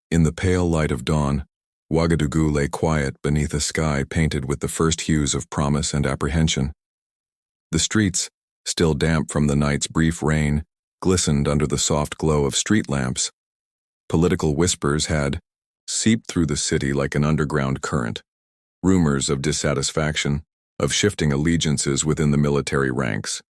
In the pale light of dawn, Ouagadougou lay quiet beneath a sky painted with the first hues of promise and apprehension. The streets, still damp from the night's brief rain, glistened under the soft glow of street lamps. Political whispers had seeped through the city like an underground current. Rumors of dissatisfaction, of shifting allegiances within the military ranks.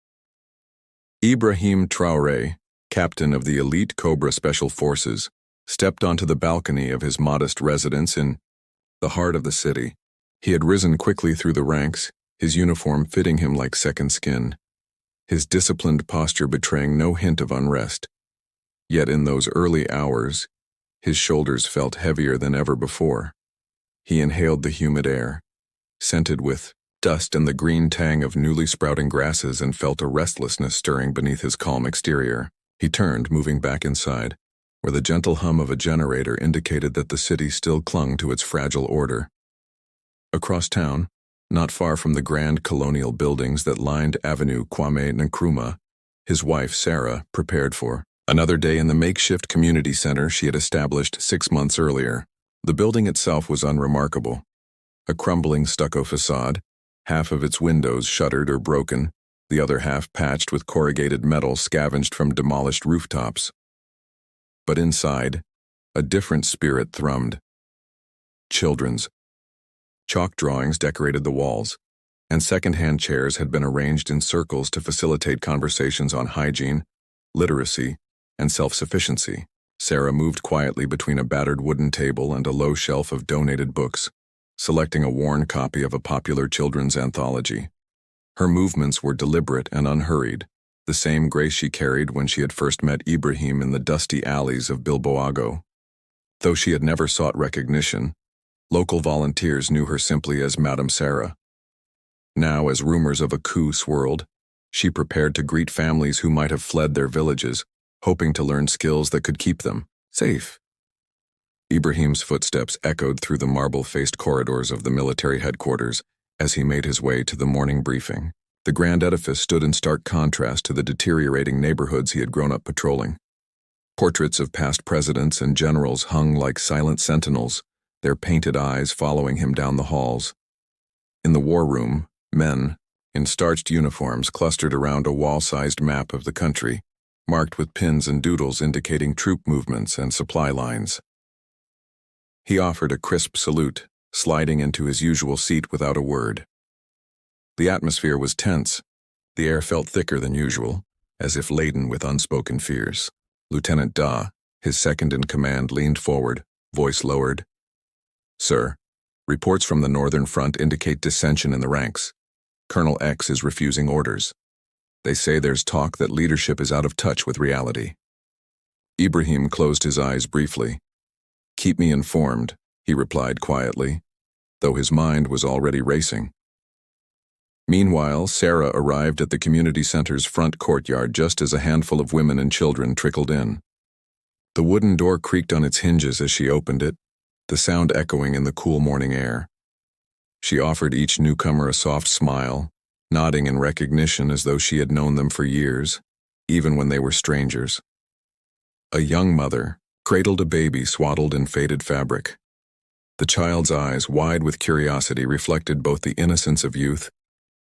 Ibrahim Traoré, captain of the elite Cobra Special Forces, stepped onto the balcony of his modest residence in the heart of the city. He had risen quickly through the ranks, his uniform fitting him like second skin, his disciplined posture betraying no hint of unrest. Yet in those early hours, his shoulders felt heavier than ever before. He inhaled the humid air, scented with dust and the green tang of newly sprouting grasses, and felt a restlessness stirring beneath his calm exterior. He turned, moving back inside, where the gentle hum of a generator indicated that the city still clung to its fragile order. Across town, not far from the grand colonial buildings that lined Avenue Kwame Nkrumah, his wife Sarah prepared for another day in the makeshift community center she had established 6 months earlier. The building itself was unremarkable. A crumbling stucco facade, half of its windows shuttered or broken, the other half patched with corrugated metal scavenged from demolished rooftops. But inside, a different spirit thrummed. Children's. Chalk drawings decorated the walls, and second-hand chairs had been arranged in circles to facilitate conversations on hygiene, literacy, and self-sufficiency. Sarah moved quietly between a battered wooden table and a low shelf of donated books, selecting a worn copy of a popular children's anthology. Her movements were deliberate and unhurried, the same grace she carried when she had first met Ibrahim in the dusty alleys of Bilboago. Though she had never sought recognition, local volunteers knew her simply as Madame Sarah. Now, as rumors of a coup swirled, she prepared to greet families who might have fled their villages, hoping to learn skills that could keep them safe. Ibrahim's footsteps echoed through the marble-faced corridors of the military headquarters as he made his way to the morning briefing. The grand edifice stood in stark contrast to the deteriorating neighborhoods he had grown up patrolling. Portraits of past presidents and generals hung like silent sentinels, their painted eyes following him down the halls. In the war room, men, in starched uniforms, clustered around a wall-sized map of the country, marked with pins and doodles indicating troop movements and supply lines. He offered a crisp salute, sliding into his usual seat without a word. The atmosphere was tense. The air felt thicker than usual, as if laden with unspoken fears. Lieutenant Da, his second-in-command, leaned forward, voice lowered. "Sir, reports from the Northern Front indicate dissension in the ranks. Colonel X is refusing orders. They say there's talk that leadership is out of touch with reality." Ibrahim closed his eyes briefly. "Keep me informed," he replied quietly, though his mind was already racing. Meanwhile, Sarah arrived at the community center's front courtyard just as a handful of women and children trickled in. The wooden door creaked on its hinges as she opened it, the sound echoing in the cool morning air. She offered each newcomer a soft smile, nodding in recognition as though she had known them for years, even when they were strangers. A young mother cradled a baby swaddled in faded fabric. The child's eyes, wide with curiosity, reflected both the innocence of youth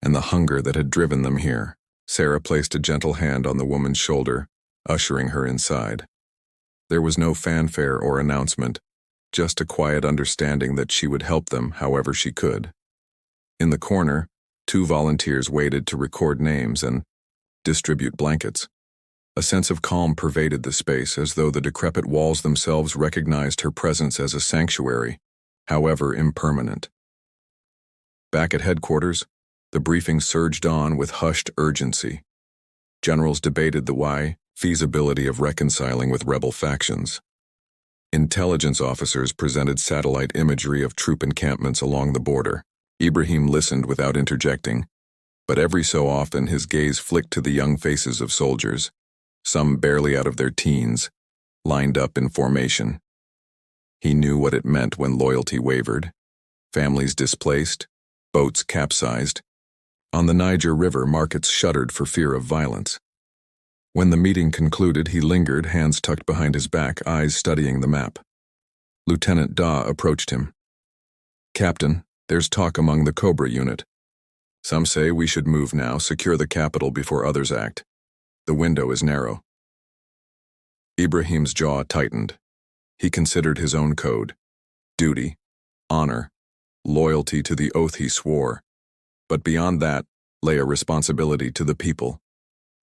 and the hunger that had driven them here. Sarah placed a gentle hand on the woman's shoulder, ushering her inside. There was no fanfare or announcement, just a quiet understanding that she would help them however she could. In the corner, 2 volunteers waited to record names and distribute blankets. A sense of calm pervaded the space, as though the decrepit walls themselves recognized her presence as a sanctuary, however impermanent. Back at headquarters, the briefing surged on with hushed urgency. Generals debated the feasibility of reconciling with rebel factions. Intelligence officers presented satellite imagery of troop encampments along the border. Ibrahim listened without interjecting, but every so often his gaze flicked to the young faces of soldiers, some barely out of their teens, lined up in formation. He knew what it meant when loyalty wavered, families displaced, boats capsized. On the Niger River, markets shuddered for fear of violence. When the meeting concluded, he lingered, hands tucked behind his back, eyes studying the map. Lieutenant Da approached him. "Captain, there's talk among the Cobra unit. Some say we should move now, secure the capital before others act. The window is narrow." Ibrahim's jaw tightened. He considered his own code: duty, honor, loyalty to the oath he swore. But beyond that lay a responsibility to the people.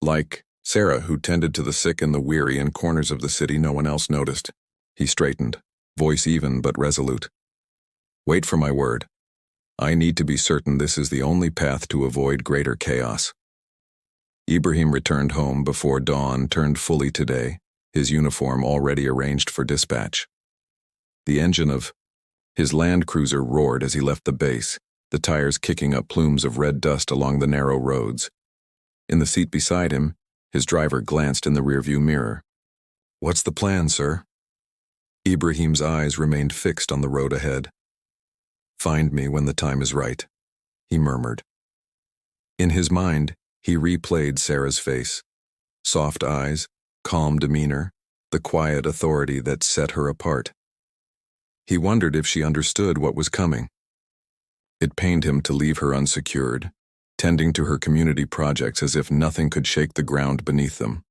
Like Sarah, who tended to the sick and the weary in corners of the city no one else noticed. He straightened, voice even but resolute. "Wait for my word. I need to be certain this is the only path to avoid greater chaos." Ibrahim returned home before dawn turned fully to day, his uniform already arranged for dispatch. The engine of his Land Cruiser roared as he left the base, the tires kicking up plumes of red dust along the narrow roads. In the seat beside him, his driver glanced in the rearview mirror. "What's the plan, sir?" Ibrahim's eyes remained fixed on the road ahead. "Find me when the time is right," he murmured. In his mind, he replayed Sarah's face. Soft eyes, calm demeanor, the quiet authority that set her apart. He wondered if she understood what was coming. It pained him to leave her unsecured, tending to her community projects as if nothing could shake the ground beneath them.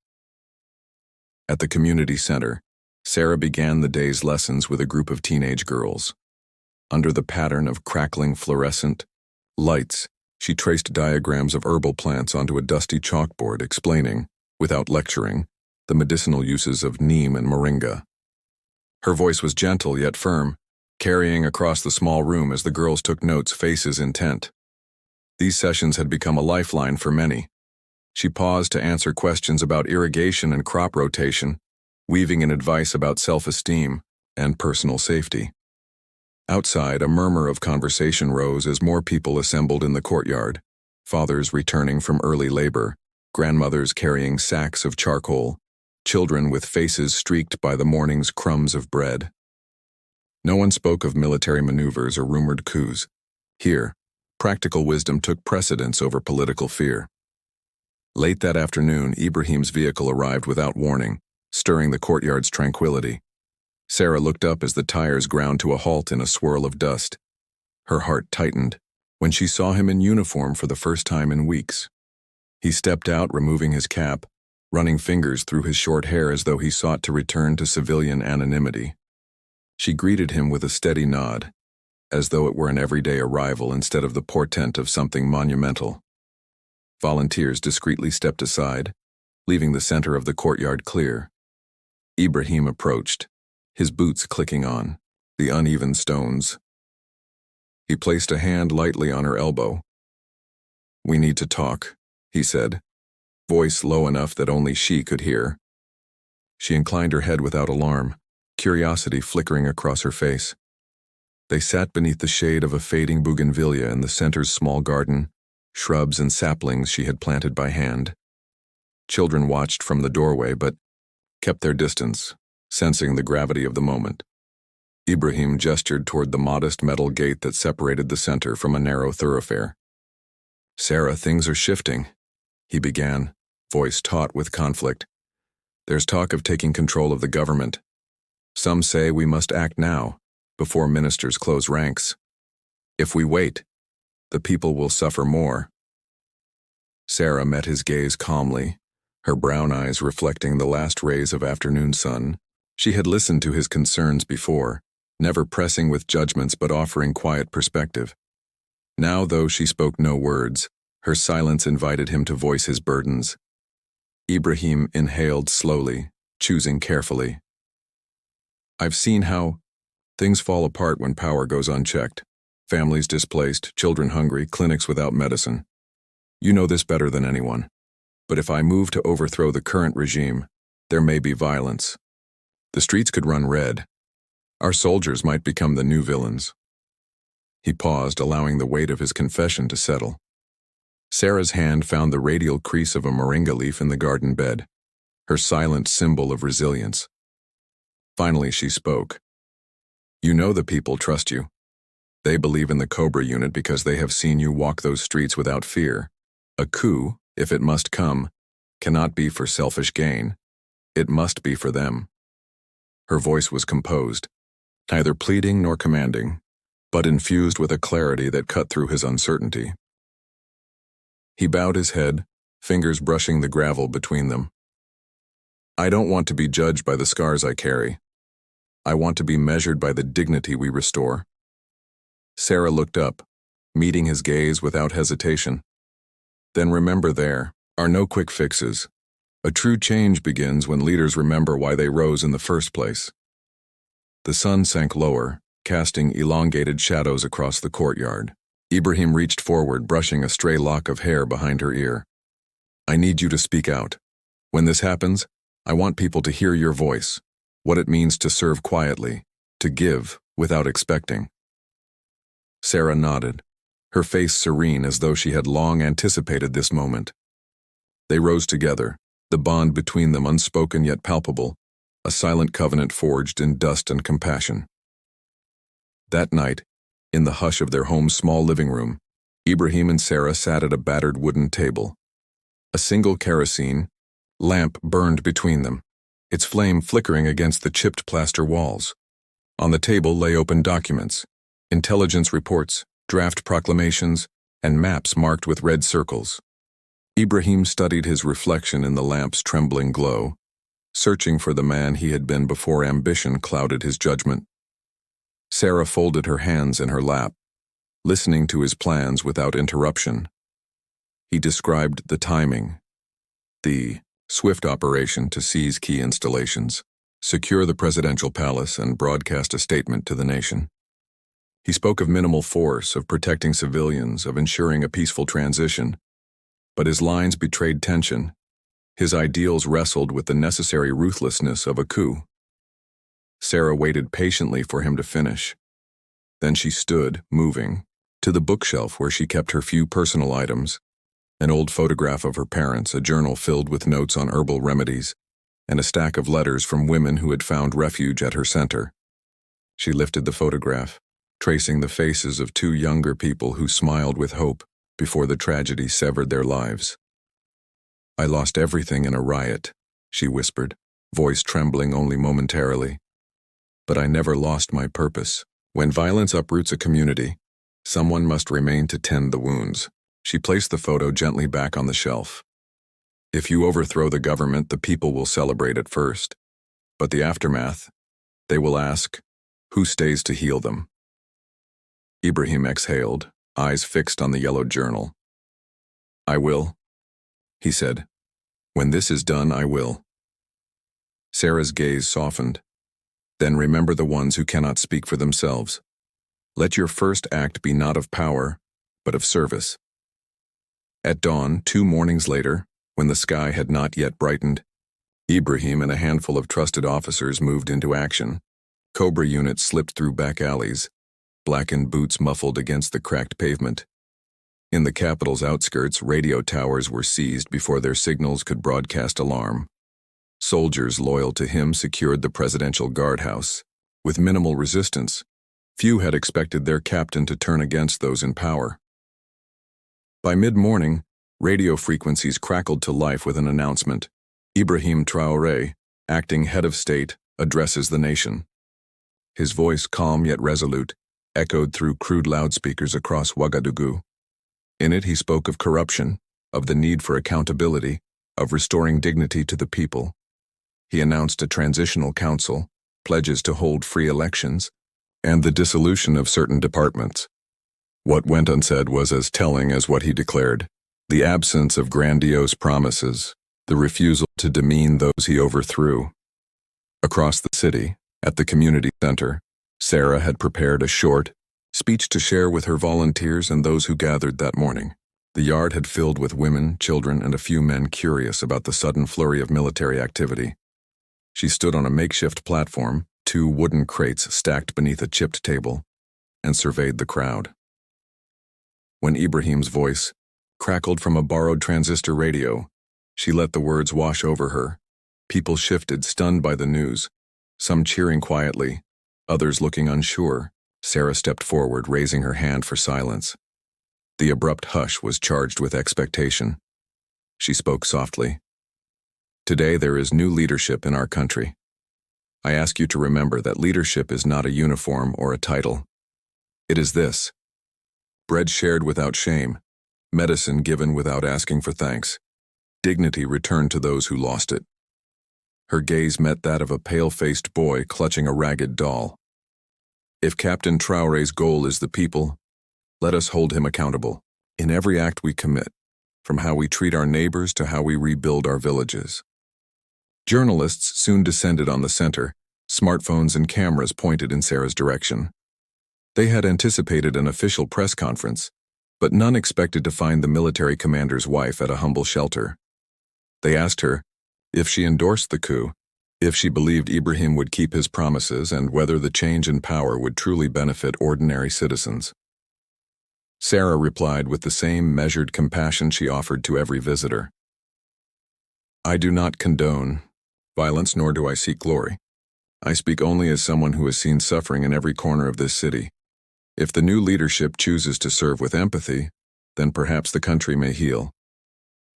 At the community center, Sarah began the day's lessons with a group of teenage girls. Under the pattern of crackling fluorescent lights, she traced diagrams of herbal plants onto a dusty chalkboard explaining, without lecturing, the medicinal uses of neem and moringa. Her voice was gentle yet firm, carrying across the small room as the girls took notes, faces intent. These sessions had become a lifeline for many. She paused to answer questions about irrigation and crop rotation, weaving in advice about self-esteem and personal safety. Outside, a murmur of conversation rose as more people assembled in the courtyard, fathers returning from early labor, grandmothers carrying sacks of charcoal, children with faces streaked by the morning's crumbs of bread. No one spoke of military maneuvers or rumored coups. Here, practical wisdom took precedence over political fear. Late that afternoon, Ibrahim's vehicle arrived without warning, stirring the courtyard's tranquility. Sarah looked up as the tires ground to a halt in a swirl of dust. Her heart tightened when she saw him in uniform for the first time in weeks. He stepped out, removing his cap, running fingers through his short hair as though he sought to return to civilian anonymity. She greeted him with a steady nod, as though it were an everyday arrival instead of the portent of something monumental. Volunteers discreetly stepped aside, leaving the center of the courtyard clear. Ibrahim approached, his boots clicking on the uneven stones. He placed a hand lightly on her elbow. "We need to talk," he said, voice low enough that only she could hear. She inclined her head without alarm, curiosity flickering across her face. They sat beneath the shade of a fading bougainvillea in the center's small garden, shrubs and saplings she had planted by hand. Children watched from the doorway but kept their distance, sensing the gravity of the moment. Ibrahim gestured toward the modest metal gate that separated the center from a narrow thoroughfare. "Sarah, things are shifting," he began, voice taut with conflict. "There's talk of taking control of the government. Some say we must act now, before ministers close ranks. If we wait, the people will suffer more." Sarah met his gaze calmly, her brown eyes reflecting the last rays of afternoon sun. She had listened to his concerns before, never pressing with judgments but offering quiet perspective. Now, though she spoke no words, her silence invited him to voice his burdens. Ibrahim inhaled slowly, choosing carefully. "I've seen how things fall apart when power goes unchecked. Families displaced, children hungry, clinics without medicine. You know this better than anyone. But if I move to overthrow the current regime, there may be violence. The streets could run red. Our soldiers might become the new villains." He paused, allowing the weight of his confession to settle. Sarah's hand found the radial crease of a moringa leaf in the garden bed, her silent symbol of resilience. Finally she spoke. "You know the people trust you. They believe in the Cobra unit because they have seen you walk those streets without fear. A coup, if it must come, cannot be for selfish gain. It must be for them." Her voice was composed. neither pleading nor commanding, but infused with a clarity that cut through his uncertainty. He bowed his head, fingers brushing the gravel between them. I don't want to be judged by the scars I carry. I want to be measured by the dignity we restore. Sarah looked up, meeting his gaze without hesitation. Then remember, there are no quick fixes. A true change begins when leaders remember why they rose in the first place. The sun sank lower, casting elongated shadows across the courtyard. Ibrahim reached forward, brushing a stray lock of hair behind her ear. I need you to speak out. When this happens, I want people to hear your voice, what it means to serve quietly, to give without expecting. Sarah nodded, her face serene as though she had long anticipated this moment. They rose together, the bond between them unspoken yet palpable, a silent covenant forged in dust and compassion. That night, in the hush of their home's small living room, Ibrahim and Sarah sat at a battered wooden table. A single kerosene lamp burned between them, its flame flickering against the chipped plaster walls. On the table lay open documents, intelligence reports, draft proclamations, and maps marked with red circles. Ibrahim studied his reflection in the lamp's trembling glow, searching for the man he had been before ambition clouded his judgment. Sarah folded her hands in her lap, listening to his plans without interruption. He described the timing, the swift operation to seize key installations, secure the presidential palace, and broadcast a statement to the nation. He spoke of minimal force, of protecting civilians, of ensuring a peaceful transition, but his lines betrayed tension. His ideals wrestled with the necessary ruthlessness of a coup. Sarah waited patiently for him to finish. Then she stood, moving, to the bookshelf where she kept her few personal items, an old photograph of her parents, a journal filled with notes on herbal remedies, and a stack of letters from women who had found refuge at her center. She lifted the photograph, tracing the faces of two younger people who smiled with hope before the tragedy severed their lives. I lost everything in a riot, she whispered, voice trembling only momentarily. But I never lost my purpose. When violence uproots a community, someone must remain to tend the wounds. She placed the photo gently back on the shelf. If you overthrow the government, the people will celebrate it first. But the aftermath, they will ask, who stays to heal them? Ibrahim exhaled, eyes fixed on the yellow journal. I will, he said. When this is done, I will. Sarah's gaze softened. Then remember the ones who cannot speak for themselves. Let your first act be not of power, but of service. At dawn, 2 mornings later, when the sky had not yet brightened, Ibrahim and a handful of trusted officers moved into action. Cobra units slipped through back alleys, blackened boots muffled against the cracked pavement. In the capital's outskirts, radio towers were seized before their signals could broadcast alarm. Soldiers loyal to him secured the presidential guardhouse. With minimal resistance, few had expected their captain to turn against those in power. By mid-morning, radio frequencies crackled to life with an announcement. Ibrahim Traoré, acting head of state, addresses the nation. His voice, calm yet resolute, echoed through crude loudspeakers across Ouagadougou. In it, he spoke of corruption, of the need for accountability, of restoring dignity to the people. He announced a transitional council, pledges to hold free elections, and the dissolution of certain departments. What went unsaid was as telling as what he declared: the absence of grandiose promises, the refusal to demean those he overthrew. Across the city, at the community center, Sarah had prepared a short speech to share with her volunteers and those who gathered that morning. The yard had filled with women, children, and a few men curious about the sudden flurry of military activity. She stood on a makeshift platform, 2 wooden crates stacked beneath a chipped table, and surveyed the crowd. When Ibrahim's voice crackled from a borrowed transistor radio, she let the words wash over her. People shifted, stunned by the news, some cheering quietly, others looking unsure. Sarah stepped forward, raising her hand for silence. The abrupt hush was charged with expectation. She spoke softly. Today there is new leadership in our country. I ask you to remember that leadership is not a uniform or a title. It is this: bread shared without shame, medicine given without asking for thanks, dignity returned to those who lost it. Her gaze met that of a pale-faced boy clutching a ragged doll. If Captain Traoré's goal is the people, let us hold him accountable in every act we commit, from how we treat our neighbors to how we rebuild our villages. Journalists soon descended on the center, smartphones and cameras pointed in Sarah's direction. They had anticipated an official press conference, but none expected to find the military commander's wife at a humble shelter. They asked her if she endorsed the coup, if she believed Ibrahim would keep his promises, and whether the change in power would truly benefit ordinary citizens. Sarah replied with the same measured compassion she offered to every visitor. I do not condone violence, nor do I seek glory. I speak only as someone who has seen suffering in every corner of this city. If the new leadership chooses to serve with empathy, then perhaps the country may heal.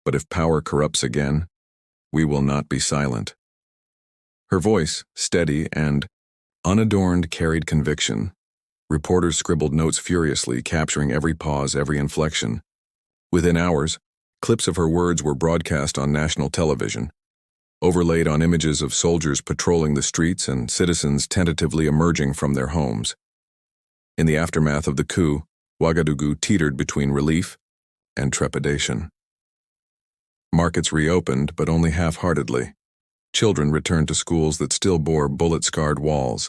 But if power corrupts again, we will not be silent. Her voice, steady and unadorned, carried conviction. Reporters scribbled notes furiously, capturing every pause, every inflection. Within hours, clips of her words were broadcast on national television, overlaid on images of soldiers patrolling the streets and citizens tentatively emerging from their homes. In the aftermath of the coup, Ouagadougou teetered between relief and trepidation. Markets reopened, but only half-heartedly. Children returned to schools that still bore bullet-scarred walls.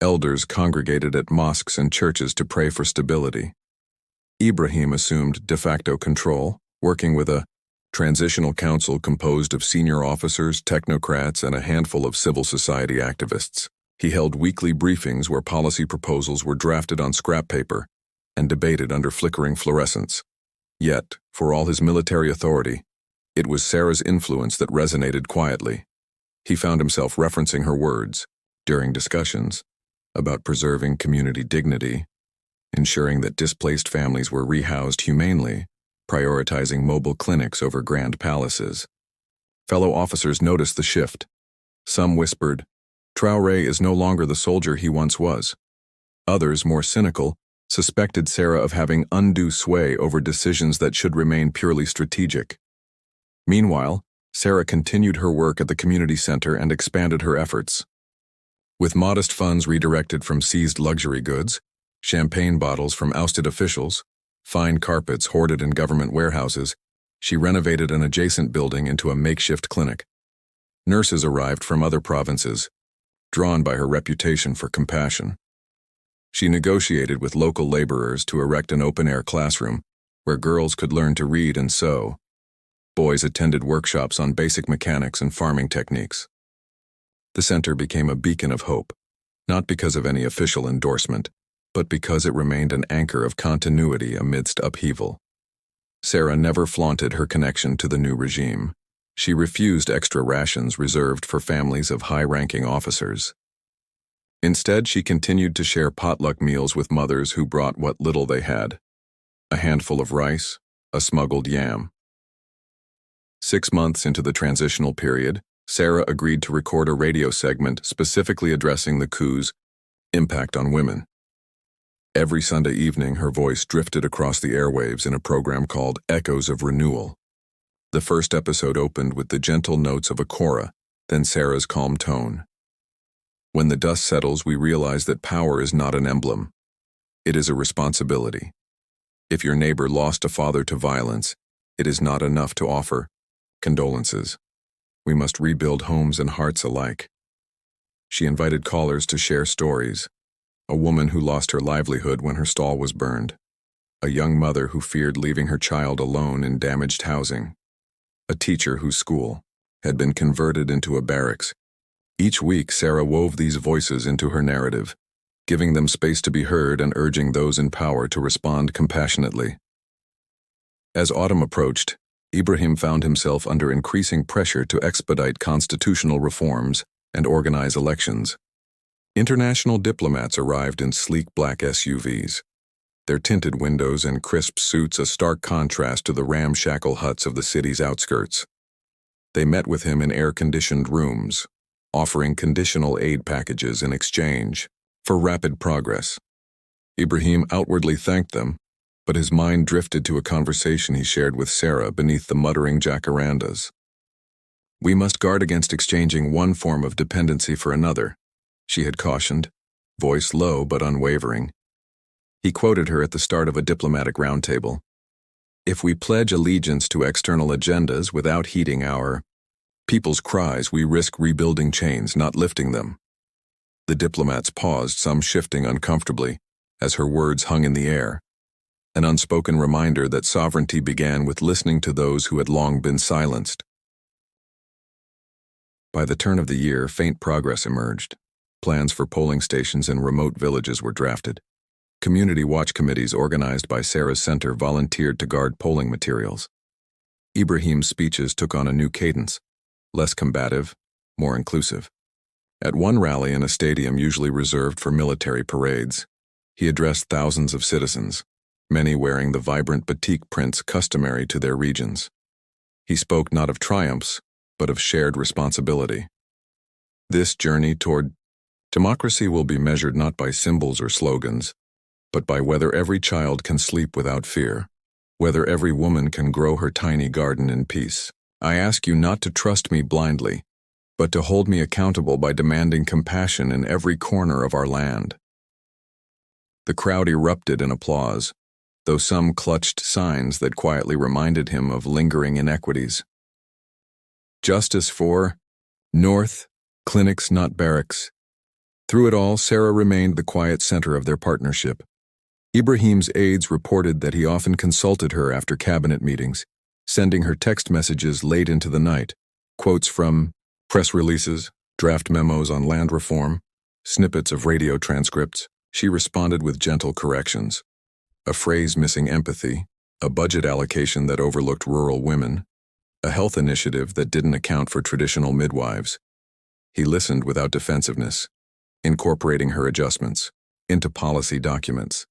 Elders congregated at mosques and churches to pray for stability. Ibrahim assumed de facto control, working with a transitional council composed of senior officers, technocrats, and a handful of civil society activists. He held weekly briefings where policy proposals were drafted on scrap paper and debated under flickering fluorescents. Yet, for all his military authority, it was Sarah's influence that resonated quietly. He found himself referencing her words during discussions about preserving community dignity, ensuring that displaced families were rehoused humanely, prioritizing mobile clinics over grand palaces. Fellow officers noticed the shift. Some whispered, Traoré is no longer the soldier he once was. Others, more cynical, suspected Sarah of having undue sway over decisions that should remain purely strategic. Meanwhile, Sarah continued her work at the community center and expanded her efforts. With modest funds redirected from seized luxury goods, champagne bottles from ousted officials, fine carpets hoarded in government warehouses, she renovated an adjacent building into a makeshift clinic. Nurses arrived from other provinces, drawn by her reputation for compassion. She negotiated with local laborers to erect an open-air classroom where girls could learn to read and sew. Boys attended workshops on basic mechanics and farming techniques. The center became a beacon of hope, not because of any official endorsement, but because it remained an anchor of continuity amidst upheaval. Sarah never flaunted her connection to the new regime. She refused extra rations reserved for families of high-ranking officers. Instead, she continued to share potluck meals with mothers who brought what little they had: a handful of rice, a smuggled yam. 6 months into the transitional period, Sarah agreed to record a radio segment specifically addressing the coup's impact on women. Every Sunday evening, her voice drifted across the airwaves in a program called Echoes of Renewal. The first episode opened with the gentle notes of a kora, then Sarah's calm tone. When the dust settles, we realize that power is not an emblem. It is a responsibility. If your neighbor lost a father to violence, it is not enough to offer condolences. We must rebuild homes and hearts alike. She invited callers to share stories. A woman who lost her livelihood when her stall was burned. A young mother who feared leaving her child alone in damaged housing. A teacher whose school had been converted into a barracks. Each week, Sarah wove these voices into her narrative, giving them space to be heard and urging those in power to respond compassionately. As autumn approached, Ibrahim found himself under increasing pressure to expedite constitutional reforms and organize elections. International diplomats arrived in sleek black SUVs, their tinted windows and crisp suits a stark contrast to the ramshackle huts of the city's outskirts. They met with him in air-conditioned rooms, offering conditional aid packages in exchange for rapid progress. Ibrahim outwardly thanked them, but his mind drifted to a conversation he shared with Sarah beneath the muttering jacarandas. "We must guard against exchanging one form of dependency for another," she had cautioned, voice low but unwavering. He quoted her at the start of a diplomatic roundtable. "If we pledge allegiance to external agendas without heeding our people's cries, we risk rebuilding chains, not lifting them." The diplomats paused, some shifting uncomfortably, as her words hung in the air, an unspoken reminder that sovereignty began with listening to those who had long been silenced. By the turn of the year, faint progress emerged. Plans for polling stations in remote villages were drafted. Community watch committees organized by Sarah's center volunteered to guard polling materials. Ibrahim's speeches took on a new cadence, less combative, more inclusive. At one rally in a stadium usually reserved for military parades, he addressed thousands of citizens, many wearing the vibrant batik prints customary to their regions. He spoke not of triumphs, but of shared responsibility. This journey toward democracy will be measured not by symbols or slogans, but by whether every child can sleep without fear, whether every woman can grow her tiny garden in peace. I ask you not to trust me blindly, but to hold me accountable by demanding compassion in every corner of our land. The crowd erupted in applause, though some clutched signs that quietly reminded him of lingering inequities. Justice for North, clinics not barracks. Through it all, Sarah remained the quiet center of their partnership. Ibrahim's aides reported that he often consulted her after cabinet meetings, sending her text messages late into the night, quotes from press releases, draft memos on land reform, snippets of radio transcripts. She responded with gentle corrections. A phrase missing empathy, a budget allocation that overlooked rural women, a health initiative that didn't account for traditional midwives. He listened without defensiveness, incorporating her adjustments into policy documents.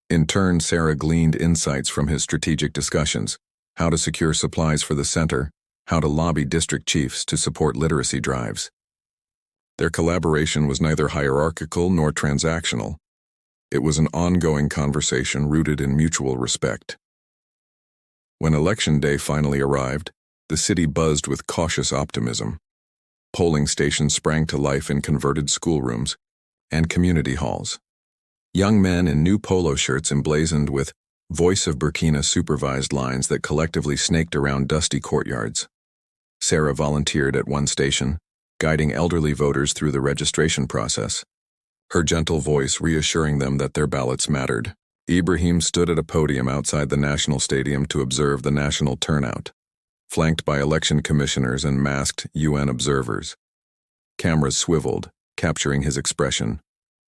In turn, Sarah gleaned insights from his strategic discussions: how to secure supplies for the center, how to lobby district chiefs to support literacy drives. Their collaboration was neither hierarchical nor transactional. It was an ongoing conversation rooted in mutual respect. When Election Day finally arrived, the city buzzed with cautious optimism. Polling stations sprang to life in converted schoolrooms and community halls. Young men in new polo shirts emblazoned with Voice of Burkina supervised lines that collectively snaked around dusty courtyards. Sarah volunteered at one station, guiding elderly voters through the registration process, her gentle voice reassuring them that their ballots mattered. Ibrahim stood at a podium outside the National Stadium to observe the national turnout, flanked by election commissioners and masked UN observers. Cameras swiveled, capturing his expression,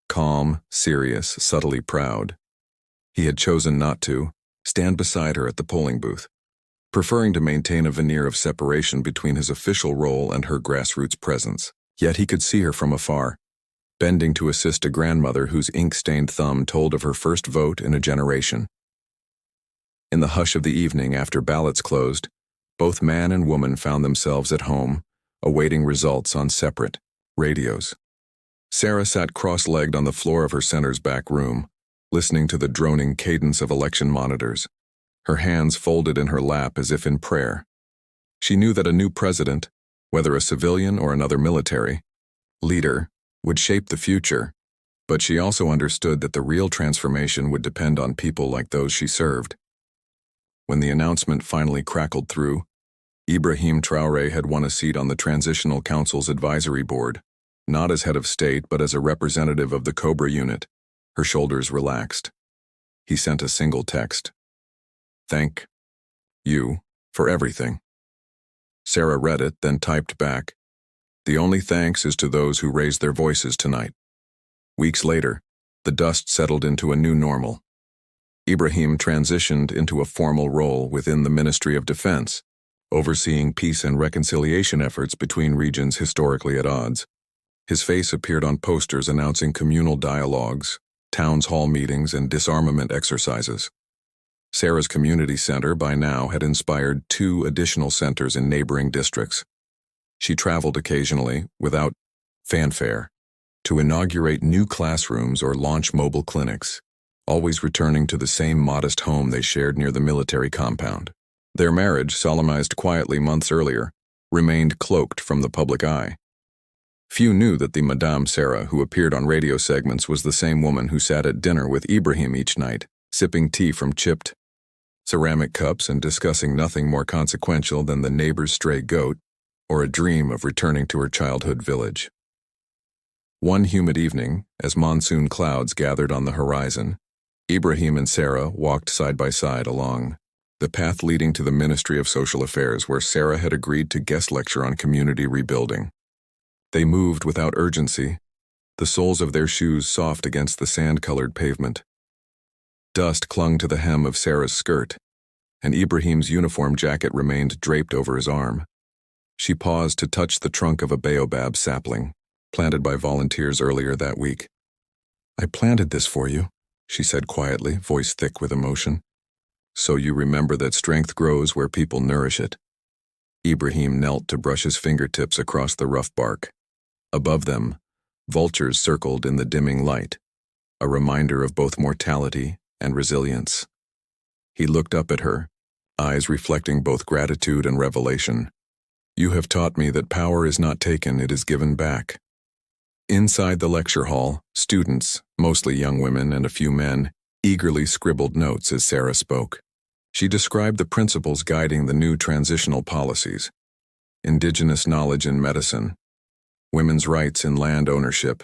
calm, serious, subtly proud. He had chosen not to stand beside her at the polling booth, preferring to maintain a veneer of separation between his official role and her grassroots presence. Yet he could see her from afar, bending to assist a grandmother whose ink-stained thumb told of her first vote in a generation. In the hush of the evening after ballots closed, both man and woman found themselves at home, awaiting results on separate radios. Sarah sat cross-legged on the floor of her center's back room, listening to the droning cadence of election monitors, her hands folded in her lap as if in prayer. She knew that a new president, whether a civilian or another military leader, would shape the future, but she also understood that the real transformation would depend on people like those she served. When the announcement finally crackled through, Ibrahim Traoré had won a seat on the Transitional Council's advisory board, not as head of state but as a representative of the Cobra unit. Her shoulders relaxed. He sent a single text. "Thank you for everything." Sarah read it, then typed back, "The only thanks is to those who raised their voices tonight." Weeks later, the dust settled into a new normal. Ibrahim transitioned into a formal role within the Ministry of Defense, overseeing peace and reconciliation efforts between regions historically at odds. His face appeared on posters announcing communal dialogues, towns hall meetings, and disarmament exercises. Sarah's community center by now had inspired 2 additional centers in neighboring districts. She traveled occasionally, without fanfare, to inaugurate new classrooms or launch mobile clinics, always returning to the same modest home they shared near the military compound. Their marriage, solemnized quietly months earlier, remained cloaked from the public eye. Few knew that the Madame Sarah who appeared on radio segments was the same woman who sat at dinner with Ibrahim each night, sipping tea from chipped ceramic cups and discussing nothing more consequential than the neighbor's stray goat or a dream of returning to her childhood village. One humid evening, as monsoon clouds gathered on the horizon, Ibrahim and Sarah walked side by side along the path leading to the Ministry of Social Affairs, where Sarah had agreed to guest lecture on community rebuilding. They moved without urgency, the soles of their shoes soft against the sand-colored pavement. Dust clung to the hem of Sarah's skirt, and Ibrahim's uniform jacket remained draped over his arm. She paused to touch the trunk of a baobab sapling, planted by volunteers earlier that week. "I planted this for you," she said quietly, voice thick with emotion. "So you remember that strength grows where people nourish it." Ibrahim knelt to brush his fingertips across the rough bark. Above them, vultures circled in the dimming light, a reminder of both mortality and resilience. He looked up at her, eyes reflecting both gratitude and revelation. "You have taught me that power is not taken, it is given back." Inside the lecture hall, students, mostly young women and a few men, eagerly scribbled notes as Sarah spoke. She described the principles guiding the new transitional policies: indigenous knowledge in medicine, women's rights in land ownership,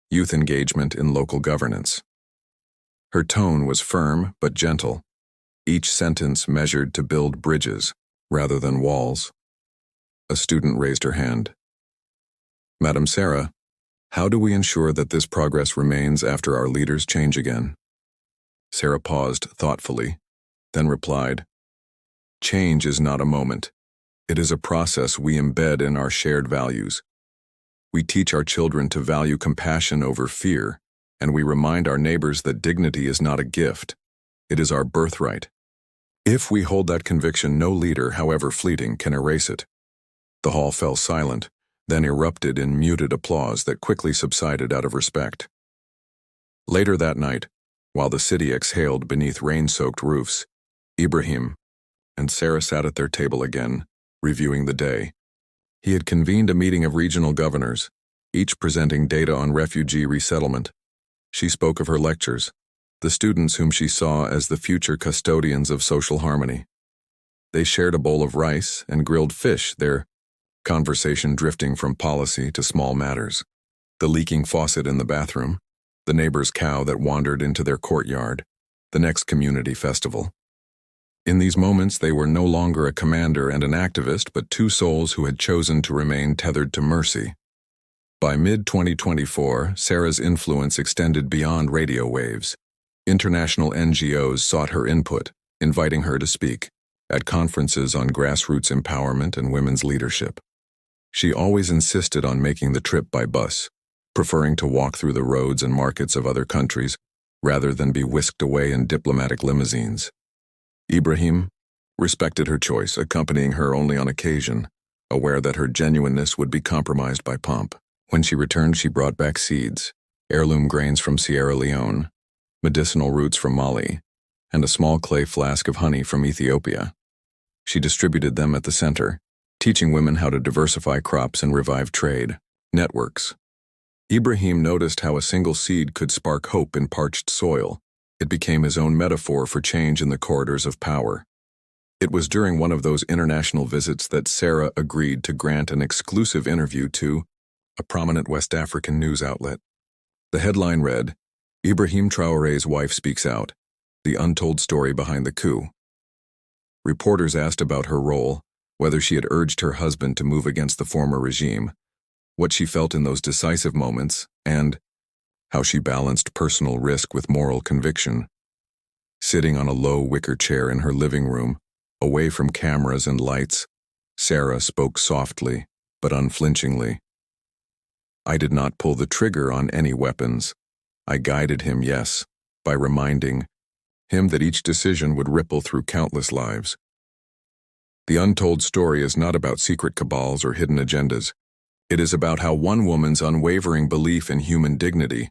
youth engagement in local governance. Her tone was firm but gentle, each sentence measured to build bridges rather than walls. A student raised her hand. "Madam Sarah, how do we ensure that this progress remains after our leaders change again?" Sarah paused thoughtfully, then replied, "Change is not a moment. It is a process we embed in our shared values. We teach our children to value compassion over fear, and we remind our neighbors that dignity is not a gift. It is our birthright. If we hold that conviction, no leader, however fleeting, can erase it." The hall fell silent, then erupted in muted applause that quickly subsided out of respect. Later that night, while the city exhaled beneath rain-soaked roofs, Ibrahim and Sarah sat at their table again, reviewing the day. He had convened a meeting of regional governors, each presenting data on refugee resettlement. She spoke of her lectures, the students whom she saw as the future custodians of social harmony. They shared a bowl of rice and grilled fish, their conversation drifting from policy to small matters: the leaking faucet in the bathroom, the neighbor's cow that wandered into their courtyard, the next community festival. In these moments, they were no longer a commander and an activist, but two souls who had chosen to remain tethered to mercy. By mid-2024, Sarah's influence extended beyond radio waves. International NGOs sought her input, inviting her to speak at conferences on grassroots empowerment and women's leadership. She always insisted on making the trip by bus, preferring to walk through the roads and markets of other countries rather than be whisked away in diplomatic limousines. Ibrahim respected her choice, accompanying her only on occasion, aware that her genuineness would be compromised by pomp. When she returned, she brought back seeds, heirloom grains from Sierra Leone, medicinal roots from Mali, and a small clay flask of honey from Ethiopia. She distributed them at the center, teaching women how to diversify crops and revive trade networks. Ibrahim noticed how a single seed could spark hope in parched soil. It became his own metaphor for change in the corridors of power. It was during one of those international visits that Sarah agreed to grant an exclusive interview to a prominent West African news outlet. The headline read, "Ibrahim Traoré's wife speaks out, the untold story behind the coup." Reporters asked about her role, whether she had urged her husband to move against the former regime, what she felt in those decisive moments, and how she balanced personal risk with moral conviction. Sitting on a low wicker chair in her living room, away from cameras and lights, Sarah spoke softly but unflinchingly. "I did not pull the trigger on any weapons. I guided him, yes, by reminding him that each decision would ripple through countless lives. The untold story is not about secret cabals or hidden agendas. It is about how one woman's unwavering belief in human dignity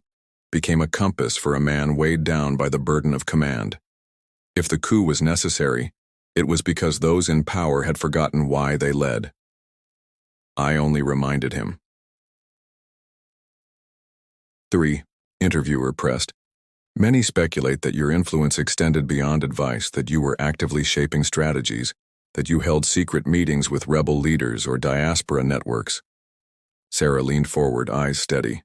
became a compass for a man weighed down by the burden of command. If the coup was necessary, it was because those in power had forgotten why they led. I only reminded him. 3. Interviewer pressed. Many speculate that your influence extended beyond advice, that you were actively shaping strategies, that you held secret meetings with rebel leaders or diaspora networks. Sarah leaned forward, eyes steady.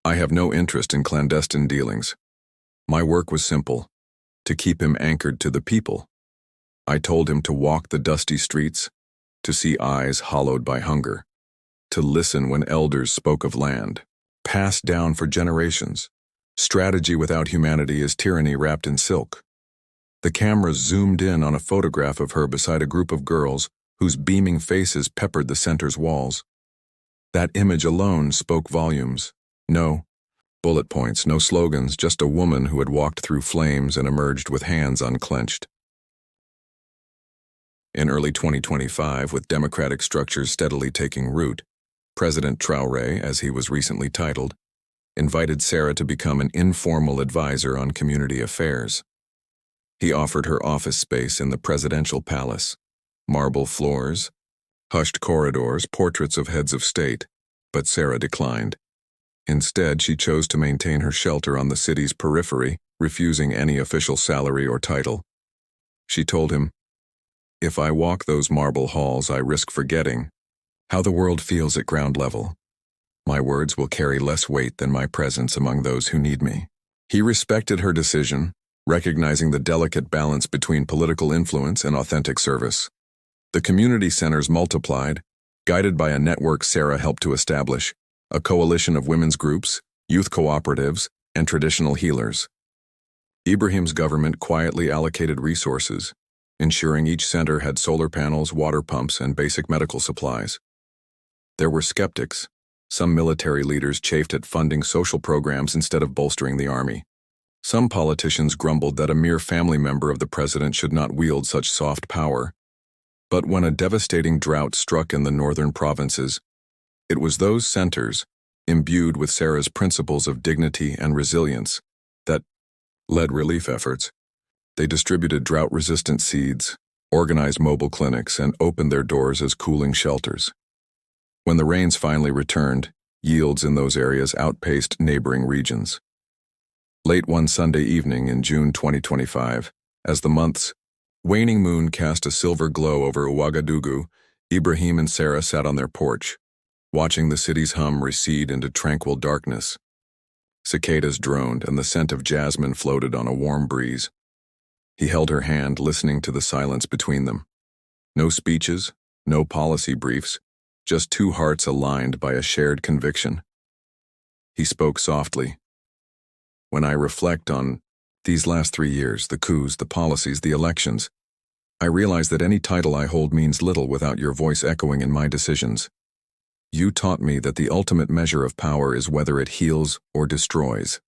I have no interest in clandestine dealings. My work was simple, to keep him anchored to the people. I told him to walk the dusty streets, to see eyes hollowed by hunger, to listen when elders spoke of land, passed down for generations. Strategy without humanity is tyranny wrapped in silk. The camera zoomed in on a photograph of her beside a group of girls whose beaming faces peppered the center's walls. That image alone spoke volumes. No bullet points, no slogans, just a woman who had walked through flames and emerged with hands unclenched. In early 2025, with democratic structures steadily taking root, President Traoré, as he was recently titled, invited Sarah to become an informal advisor on community affairs. He offered her office space in the presidential palace, marble floors, hushed corridors, portraits of heads of state, but Sarah declined. Instead, she chose to maintain her shelter on the city's periphery, refusing any official salary or title. She told him, "If I walk those marble halls, I risk forgetting how the world feels at ground level. My words will carry less weight than my presence among those who need me." He respected her decision, recognizing the delicate balance between political influence and authentic service. The community centers multiplied, guided by a network Sarah helped to establish, a coalition of women's groups, youth cooperatives, and traditional healers. Ibrahim's government quietly allocated resources, ensuring each center had solar panels, water pumps, and basic medical supplies. There were skeptics. Some military leaders chafed at funding social programs instead of bolstering the army. Some politicians grumbled that a mere family member of the president should not wield such soft power. But when a devastating drought struck in the northern provinces, it was those centers, imbued with Sarah's principles of dignity and resilience, that led relief efforts. They distributed drought-resistant seeds, organized mobile clinics, and opened their doors as cooling shelters. When the rains finally returned, yields in those areas outpaced neighboring regions. Late one Sunday evening in June 2025, as the month's waning moon cast a silver glow over Ouagadougou, Ibrahim and Sarah sat on their porch, watching the city's hum recede into tranquil darkness. Cicadas droned and the scent of jasmine floated on a warm breeze. He held her hand, listening to the silence between them. No speeches, no policy briefs, just two hearts aligned by a shared conviction. He spoke softly. When I reflect on these last 3 years, the coups, the policies, the elections, I realize that any title I hold means little without your voice echoing in my decisions. You taught me that the ultimate measure of power is whether it heals or destroys.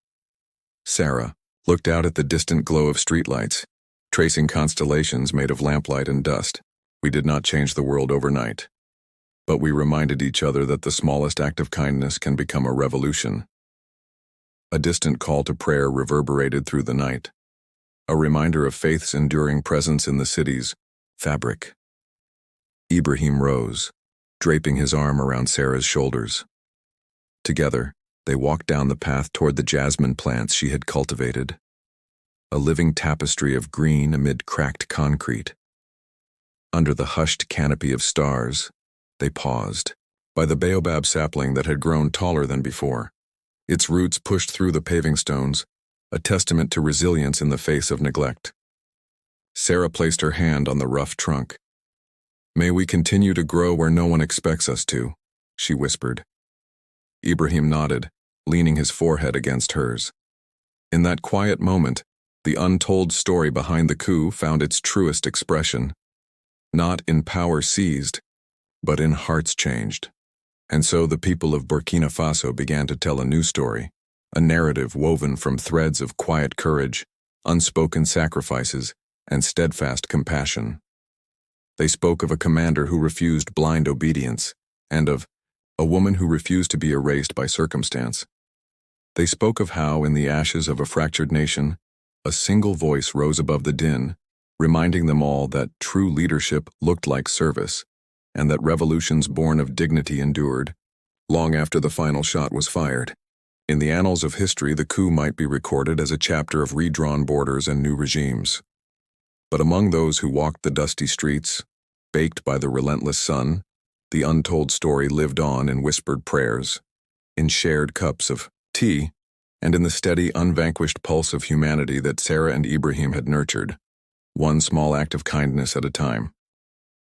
Sarah looked out at the distant glow of streetlights, tracing constellations made of lamplight and dust. We did not change the world overnight, but we reminded each other that the smallest act of kindness can become a revolution. A distant call to prayer reverberated through the night, a reminder of faith's enduring presence in the city's fabric. Ibrahim rose, draping his arm around Sarah's shoulders. Together, they walked down the path toward the jasmine plants she had cultivated, a living tapestry of green amid cracked concrete. Under the hushed canopy of stars, they paused, by the baobab sapling that had grown taller than before. Its roots pushed through the paving stones, a testament to resilience in the face of neglect. Sarah placed her hand on the rough trunk. "May we continue to grow where no one expects us to," she whispered. Ibrahim nodded, leaning his forehead against hers. In that quiet moment, the untold story behind the coup found its truest expression. Not in power seized, but in hearts changed. And so the people of Burkina Faso began to tell a new story, a narrative woven from threads of quiet courage, unspoken sacrifices, and steadfast compassion. They spoke of a commander who refused blind obedience, and of a woman who refused to be erased by circumstance. They spoke of how, in the ashes of a fractured nation, a single voice rose above the din, reminding them all that true leadership looked like service, and that revolutions born of dignity endured, long after the final shot was fired. In the annals of history, the coup might be recorded as a chapter of redrawn borders and new regimes. But among those who walked the dusty streets, baked by the relentless sun, the untold story lived on in whispered prayers, in shared cups of tea, and in the steady, unvanquished pulse of humanity that Sarah and Ibrahim had nurtured, one small act of kindness at a time.